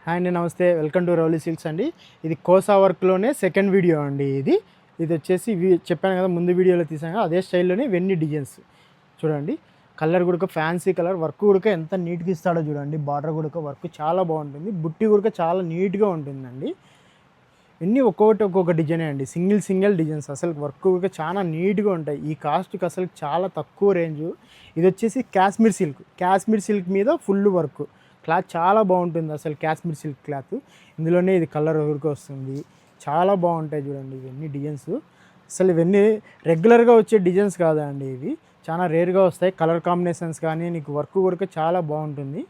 Hi అండి, నమస్తే. Welcome to Rowley silks అండి. ఇది కోసా వర్క్లోనే సెకండ్ వీడియో అండి. ఇది వచ్చేసి చెప్పాను కదా, ముందు వీడియోలో తీసాను కదా, అదే స్టైల్లోనే వెన్నీ డిజైన్స్ చూడండి. కలర్ కూడా ఫ్యాన్సీ కలర్, వర్క్ కూడా ఎంత నీట్గా ఇస్తాడో చూడండి. బార్డర్ కూడా వర్క్ చాలా బాగుంటుంది, బుట్టి కూడా చాలా నీట్గా ఉంటుందండి. ఇన్ని ఒక్కొక్క డిజైనే అండి, సింగిల్ డిజైన్స్. అసలు వర్క్ కూడా చాలా నీట్గా ఉంటాయి. ఈ కాస్ట్కి అసలు చాలా తక్కువ రేంజ్. ఇది వచ్చేసి కాశ్మీర్ సిల్క్ మీద ఫుల్ వర్క్. క్లాత్ చాలా బాగుంటుంది అసలు, కాశ్మీర్ సిల్క్ క్లాత్. ఇందులోనే ఇది కలర్ ఊరికి వస్తుంది, చాలా బాగుంటాయి చూడండి. ఇవన్నీ డిజైన్స్ అసలు ఇవన్నీ రెగ్యులర్గా వచ్చే డిజైన్స్ కాదండి, ఇవి చాలా రేర్గా వస్తాయి. కలర్ కాంబినేషన్స్ కానీ నీకు వర్క్ కూడా చాలా బాగుంటుంది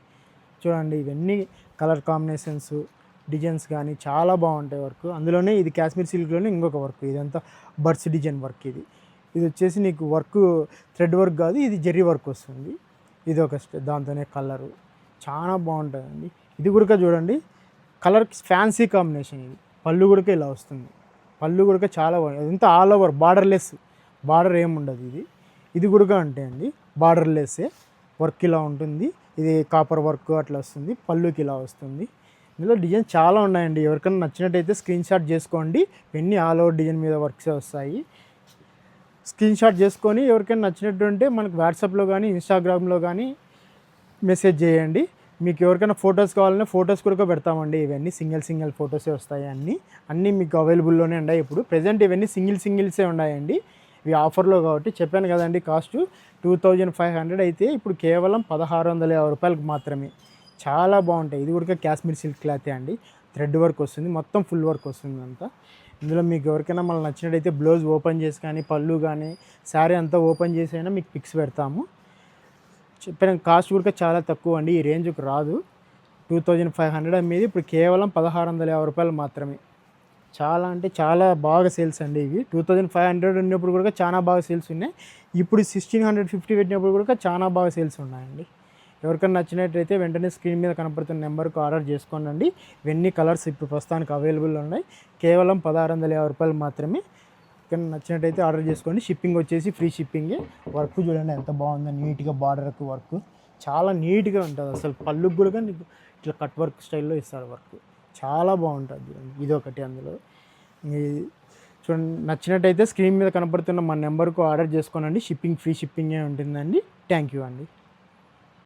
చూడండి. ఇవన్నీ కలర్ కాంబినేషన్స్ డిజైన్స్ కానీ చాలా బాగుంటాయి వర్క్. అందులోనే ఇది కాశ్మీర్ సిల్క్లోనే ఇంకొక వర్క్, ఇదంతా బర్డ్స్ డిజైన్ వర్క్. ఇది వచ్చేసి నీకు వర్క్ థ్రెడ్ వర్క్ కాదు, ఇది జెర్రీ వర్క్ వస్తుంది. ఇది ఒక దాంతోనే కలరు చాలా బాగుంటుందండి. ఇది కూడా చూడండి, కలర్ ఫ్యాన్సీ కాంబినేషన్. ఇది పళ్ళు కూడా ఇలా వస్తుంది, పళ్ళు కూడా చాలా బాగుంది. అదంతా ఆల్ ఓవర్ బార్డర్ ఏముండదు. ఇది కూడా అంటే అండి బార్డర్లెస్సే వర్క్ ఇలా ఉంటుంది. ఇది కాపర్ వర్క్ అట్లా వస్తుంది, పళ్ళుకి ఇలా వస్తుంది. ఇందులో డిజైన్ చాలా ఉన్నాయండి. ఎవరికైనా నచ్చినట్టయితే స్క్రీన్ షాట్ చేసుకోండి. ఇవన్నీ ఆల్ ఓవర్ డిజైన్ మీద వర్క్సే వస్తాయి. స్క్రీన్ షాట్ చేసుకొని ఎవరికైనా నచ్చినట్టు ఉంటే మనకు వాట్సాప్లో కానీ ఇన్స్టాగ్రామ్లో కానీ మెసేజ్ చేయండి. మీకు ఎవరికైనా ఫొటోస్ కావాలంటే ఫొటోస్ కూడా పెడతామండి. ఇవన్నీ సింగిల్ ఫొటోసే వస్తాయి. అన్నీ మీకు అవైలబుల్లోనే ఉన్నాయి. ఇప్పుడు ప్రజెంట్ ఇవన్నీ సింగిల్సే ఉన్నాయండి. ఇవి ఆఫర్లో కాబట్టి చెప్పాను కదండి. కాస్ట్ 2500 అయితే ఇప్పుడు కేవలం 1650 రూపాయలకు మాత్రమే. చాలా బాగుంటాయి. ఇది కూడా కాశ్మీర్ సిల్క్ క్లాతే అండి, థ్రెడ్ వర్క్ వస్తుంది, మొత్తం ఫుల్ వర్క్ వస్తుంది అంతా. ఇందులో మీకు ఎవరికైనా మళ్ళీ నచ్చినట్టయితే బ్లౌజ్ ఓపెన్ చేసి కానీ పళ్ళు కానీ శారీ అంతా ఓపెన్ చేసి అయినా మీకు పిక్స్ పెడతాము. చెప్పిన కాస్ట్ కూడా చాలా తక్కువ అండి, ఈ రేంజ్కి రాదు. 2500 అమ్మేది ఇప్పుడు కేవలం 1650 రూపాయలు మాత్రమే. చాలా అంటే చాలా బాగా సేల్స్ అండి ఇవి. 2500 ఉన్నప్పుడు కూడా చాలా బాగా సేల్స్ ఉన్నాయి. ఇప్పుడు 1650 పెట్టినప్పుడు కూడా చాలా బాగా సేల్స్ ఉన్నాయండి. ఎవరికైనా నచ్చినట్టయితే వెంటనే స్క్రీన్ మీద కనపడుతున్న నెంబర్కి ఆర్డర్ చేసుకోండి. ఇవన్నీ కలర్స్ ఇప్పుడు ప్రస్తుతానికి అవైలబుల్ ఉన్నాయి. కేవలం 1650 రూపాయలు మాత్రమే. కానీ నచ్చినట్టయితే ఆర్డర్ చేసుకోండి. షిప్పింగ్ వచ్చేసి ఫ్రీ షిప్పింగే. వర్క్ చూడండి ఎంత బాగుందో, నీట్గా బార్డర్కి వర్క్ చాలా నీట్గా ఉంటుంది. అసలు పళ్ళుకి కూడా నీకు ఇట్లా కట్ వర్క్ స్టైల్లో ఇస్తారు వర్క్, చాలా బాగుంటుంది చూడండి. ఇదొకటి అందులో. చూడండి, నచ్చినట్టయితే స్క్రీన్ మీద కనపడుతున్న మా నెంబర్కు ఆర్డర్ చేసుకోనండి. ఫ్రీ షిప్పింగే ఉంటుందండి. థ్యాంక్ యూ అండి.